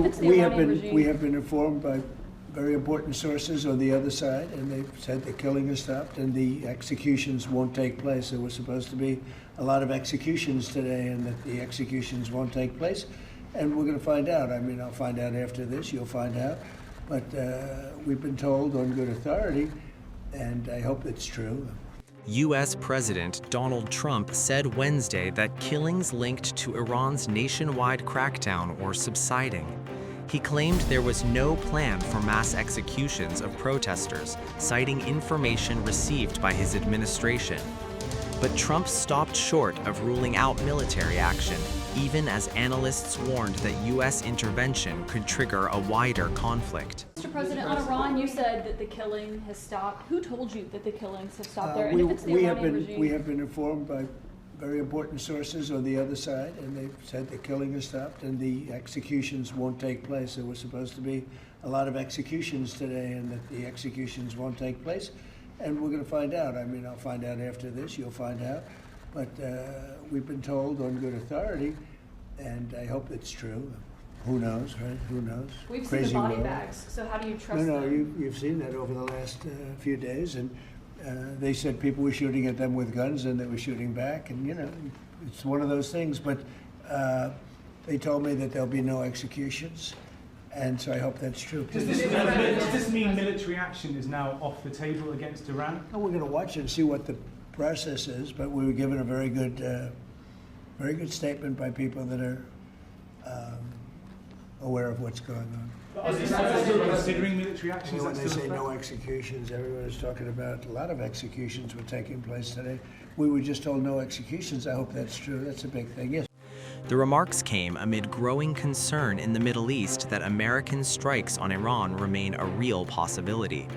if it's the Iranian we regime? have been informed by very important sources on the other side, and they've said the killing has stopped and the executions won't take place. There was supposed to be a lot of executions today, and that the executions won't take place. And we're going to find out. I mean, I'll find out after this. You'll find out. But we've been told on good authority, and I hope it's true. U.S. President Donald Trump said Wednesday that killings linked to Iran's nationwide crackdown were subsiding. He claimed there was no plan for mass executions of protesters, citing information received by his administration. But Trump stopped short of ruling out military action, even as analysts warned that U.S. intervention could trigger a wider conflict. Mr. President, on Iran, you said that the killing has stopped. Who told you that the killings have stopped there? And We, if it's the we have Iranian been regime? we have been informed by very important sources on the other side, and they've said the killing has stopped and the executions won't take place. There was supposed to be a lot of executions today, and that the executions won't take place. And we're going to find out. I mean, I'll find out after this. You'll find out. But we've been told on good authority, and I hope it's true. Who knows, right? Who knows? We've Crazy seen the body world. bags, so how do you trust No, them? you've seen that over the last few days, and they said people were shooting at them with guns, and they were shooting back, and it's one of those things. But they told me that there'll be no executions, and so I hope that's true. Does this mean military action is now off the table against Iran? Well, we're going to watch it and see what the process is, but we were given a very good statement by people that are aware of what's going on. Is that still considering military action? Is When that they still a say threat? no executions, everyone is talking about a lot of executions were taking place today. We were just told no executions. I hope that's true. That's a big thing, yes. The remarks came amid growing concern in the Middle East that American strikes on Iran remain a real possibility.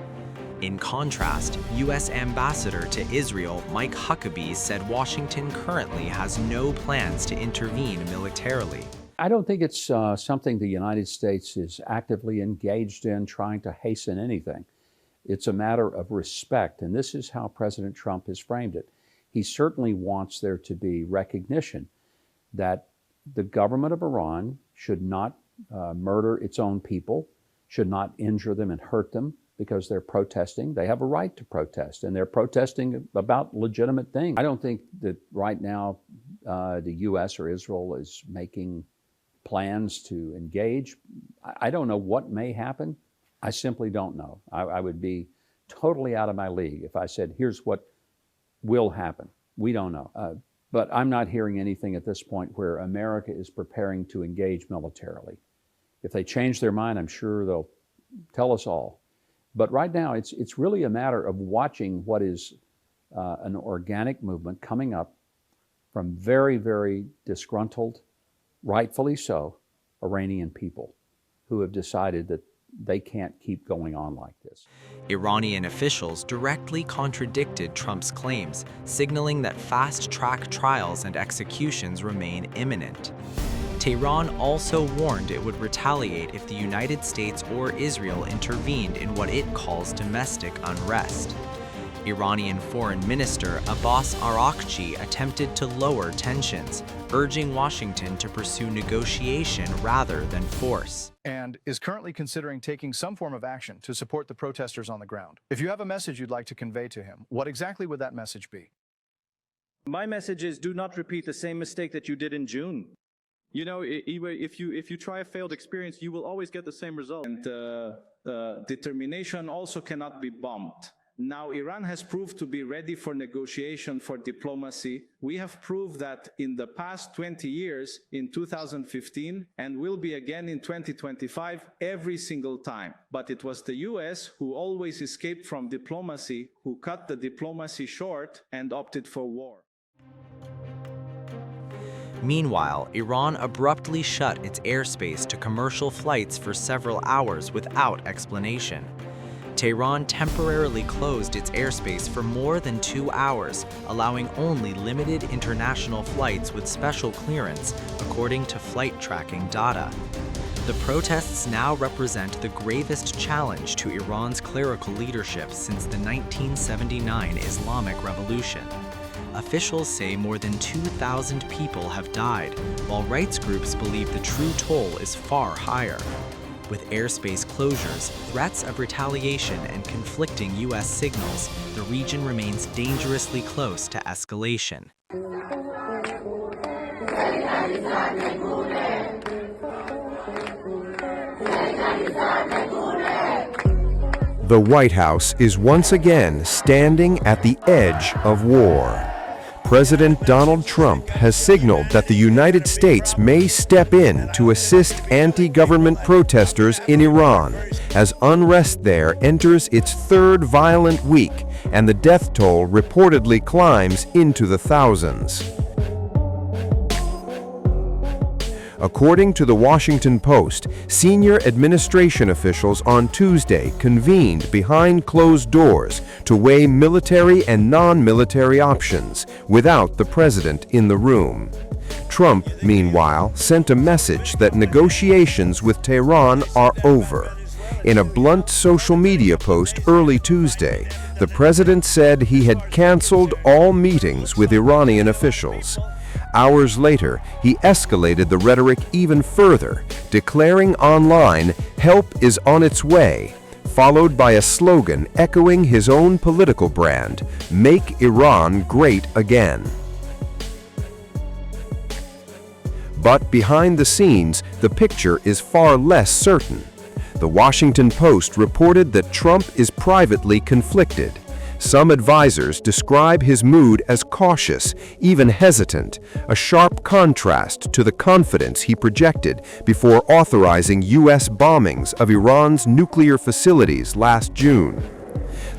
In contrast, U.S. Ambassador to Israel Mike Huckabee said Washington currently has no plans to intervene militarily. I don't think it's something the United States is actively engaged in trying to hasten anything. It's a matter of respect, and this is how President Trump has framed it. He certainly wants there to be recognition that the government of Iran should not murder its own people, should not injure them and hurt them because they're protesting. They have a right to protest, and they're protesting about legitimate things. I don't think that right now the U.S. or Israel is making plans to engage. I don't know what may happen. I simply don't know. I would be totally out of my league if I said, here's what will happen. We don't know. But I'm not hearing anything at this point where America is preparing to engage militarily. If they change their mind, I'm sure they'll tell us all. But right now, it's really a matter of watching what is an organic movement coming up from very, very disgruntled, rightfully so, Iranian people who have decided that they can't keep going on like this. Iranian officials directly contradicted Trump's claims, signaling that fast-track trials and executions remain imminent. Tehran also warned it would retaliate if the United States or Israel intervened in what it calls domestic unrest. Iranian Foreign Minister Abbas Araghchi attempted to lower tensions, urging Washington to pursue negotiation rather than force. And is currently considering taking some form of action to support the protesters on the ground. If you have a message you'd like to convey to him, what exactly would that message be? My message is do not repeat the same mistake that you did in June. You know, if you try a failed experience, you will always get the same result. And determination also cannot be bumped. Now, Iran has proved to be ready for negotiation, for diplomacy. We have proved that in the past 20 years, in 2015, and will be again in 2025, every single time. But it was the US who always escaped from diplomacy, who cut the diplomacy short and opted for war. Meanwhile, Iran abruptly shut its airspace to commercial flights for several hours without explanation. Tehran temporarily closed its airspace for more than 2 hours, allowing only limited international flights with special clearance, according to flight tracking data. The protests now represent the gravest challenge to Iran's clerical leadership since the 1979 Islamic Revolution. officials say more than 2,000 people have died, while rights groups believe the true toll is far higher. With airspace closures, threats of retaliation, and conflicting U.S. signals, the region remains dangerously close to escalation. The White House is once again standing at the edge of war. President Donald Trump has signaled that the United States may step in to assist anti-government protesters in Iran as unrest there enters its third violent week and the death toll reportedly climbs into the thousands. According to the Washington Post, senior administration officials on Tuesday convened behind closed doors to weigh military and non-military options without the president in the room. Trump, meanwhile, sent a message that negotiations with Tehran are over. In a blunt social media post early Tuesday, the president said he had canceled all meetings with Iranian officials. Hours later, he escalated the rhetoric even further, declaring online, "Help is on its way," followed by a slogan echoing his own political brand, "Make Iran Great Again." But behind the scenes, the picture is far less certain. The Washington Post reported that Trump is privately conflicted. Some advisors describe his mood as cautious, even hesitant, a sharp contrast to the confidence he projected before authorizing U.S. bombings of Iran's nuclear facilities last June.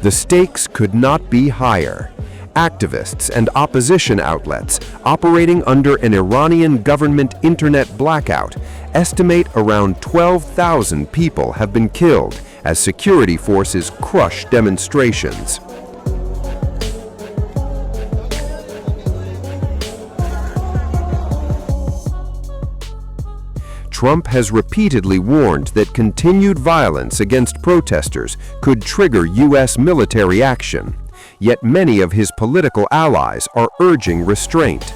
The stakes could not be higher. Activists and opposition outlets operating under an Iranian government internet blackout estimate around 12,000 people have been killed as security forces crush demonstrations. Trump has repeatedly warned that continued violence against protesters could trigger U.S. military action. Yet many of his political allies are urging restraint.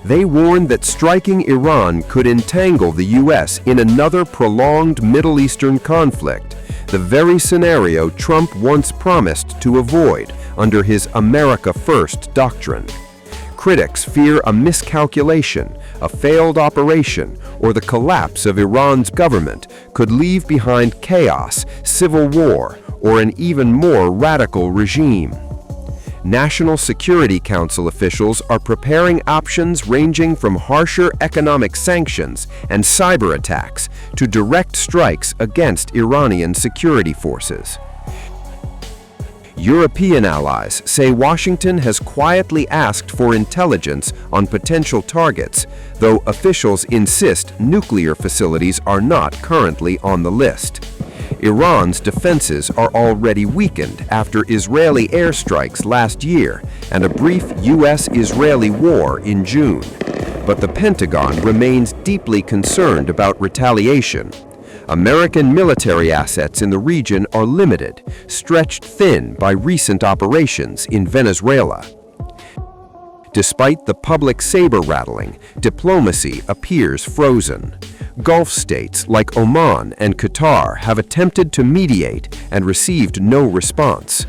They warn that striking Iran could entangle the U.S. in another prolonged Middle Eastern conflict, the very scenario Trump once promised to avoid under his America First doctrine. Critics fear a miscalculation, a failed operation, or the collapse of Iran's government could leave behind chaos, civil war, or an even more radical regime. National Security Council officials are preparing options ranging from harsher economic sanctions and cyber attacks to direct strikes against Iranian security forces. European allies say Washington has quietly asked for intelligence on potential targets, though officials insist nuclear facilities are not currently on the list. Iran's defenses are already weakened after Israeli airstrikes last year and a brief U.S.-Israeli war in June. But the Pentagon remains deeply concerned about retaliation. American military assets in the region are limited, stretched thin by recent operations in Venezuela. Despite the public saber-rattling, diplomacy appears frozen. Gulf states like Oman and Qatar have attempted to mediate and received no response.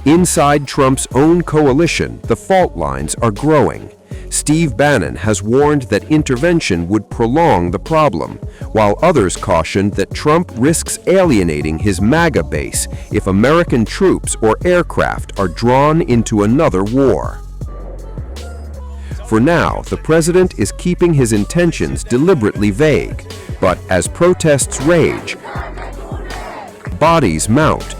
Inside Trump's own coalition, the fault lines are growing. Steve Bannon has warned that intervention would prolong the problem, while others cautioned that Trump risks alienating his MAGA base if American troops or aircraft are drawn into another war. For now, the president is keeping his intentions deliberately vague, but as protests rage, bodies mount,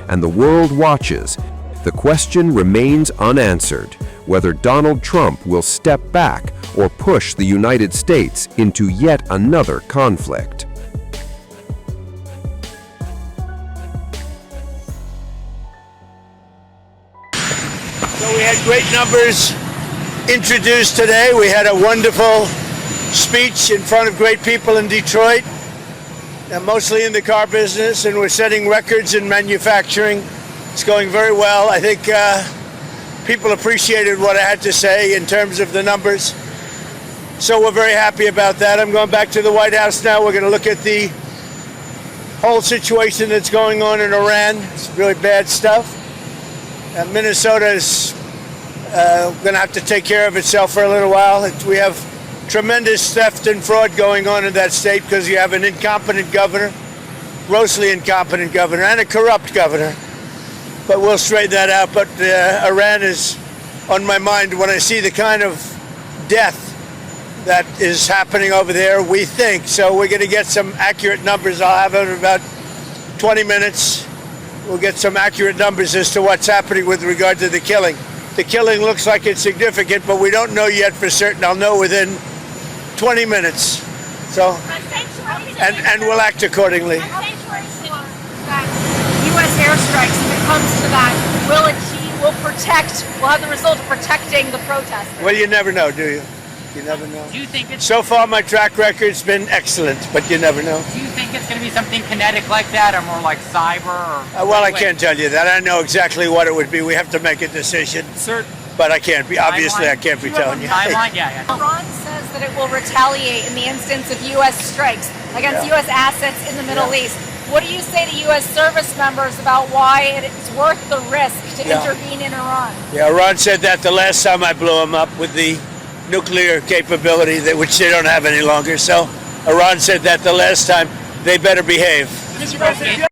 and the world watches, the question remains unanswered: whether Donald Trump will step back or push the United States into yet another conflict. So we had great numbers introduced today. We had a wonderful speech in front of great people in Detroit, mostly in the car business, and we're setting records in manufacturing. It's going very well. I think people appreciated what I had to say in terms of the numbers. So we're very happy about that. I'm going back to the White House now. We're going to look at the whole situation that's going on in Iran. It's really bad stuff. Minnesota is going to have to take care of itself for a little while. We have tremendous theft and fraud going on in that state because you have an incompetent governor, grossly incompetent governor, and a corrupt governor. But we'll straighten that out. But Iran is on my mind when I see the kind of death that is happening over there, we think. So we're going to get some accurate numbers. I'll have it in about 20 minutes. We'll get some accurate numbers as to what's happening with regard to the killing. The killing looks like it's significant, but we don't know yet for certain. I'll know within 20 minutes. So, and we'll act accordingly. U.S. airstrikes, if it comes to that, will have the result of protecting the protesters? Well, you never know, do you? You never know. Do you think it's... So far, my track record's been excellent, but you never know. Do you think it's going to be something kinetic like that, or more like cyber? Or well, I can't tell you that. I know exactly what it would be. We have to make a decision. But I can't be. Obviously, I can't be telling you. Timeline? Yeah. Iran says that it will retaliate in the instance of U.S. strikes against U.S. assets in the Middle East. What do you say to U.S. service members about why it's worth the risk to intervene in Iran? Yeah, Iran said that the last time I blew them up with the nuclear capability, which they don't have any longer. So Iran said that the last time. They better behave. Mr. President,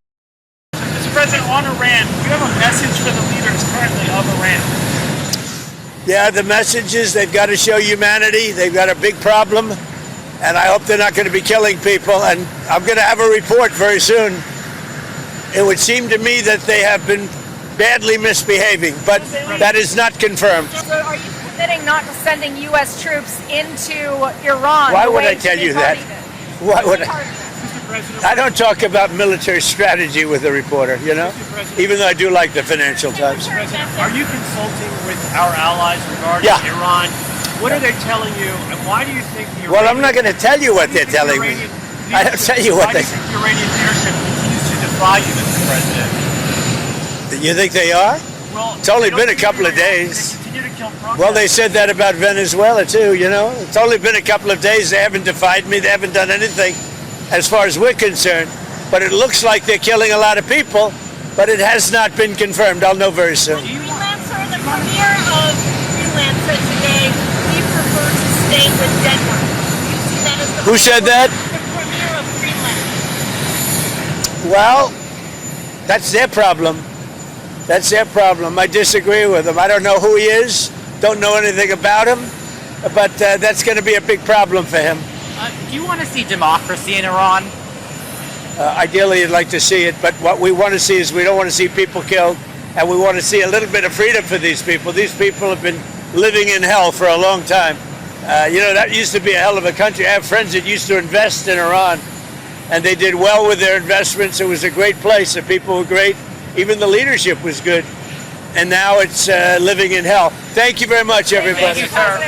on Iran, do you have a message for the leaders currently of Iran? Yeah, the message is they've got to show humanity. They've got a big problem, and I hope they're not going to be killing people. And I'm going to have a report very soon. It would seem to me that they have been badly misbehaving, but that is not confirmed. So are you committing not to sending U.S. troops into Iran? Why would I tell you that? Why would I don't talk about military strategy with a reporter, you know, even though I do like the Financial Times. Are you consulting with our allies regarding Iran? What are they telling you, and why do you think the Iranian... Well, I'm not going to tell you what they're telling me. I don't tell you what they... Why do you think the Iranian airship continues to defy you, Mr. President? You think they are? Well, it's only been a couple of days. They continue to kill protesters. Well, they said that about Venezuela, too, you know. It's only been a couple of days. They haven't defied me. They haven't done anything as far as we're concerned. But it looks like they're killing a lot of people, but it has not been confirmed. I'll know very soon. Freelancer, the premier of Freelancer today, we prefer to stay with Denmark. You see that as the... Who said that? The premier of Freelancer. Well, that's their problem. That's their problem. I disagree with them. I don't know who he is, don't know anything about him, but that's going to be a big problem for him. Do you want to see democracy in Iran? Ideally, you'd like to see it, but what we want to see is we don't want to see people killed, and we want to see a little bit of freedom for these people. These people have been living in hell for a long time. You know, that used to be a hell of a country. I have friends that used to invest in Iran, and they did well with their investments. It was a great place. The people were great. Even the leadership was good. And now it's living in hell. Thank you very much, everybody. Thank you, sir.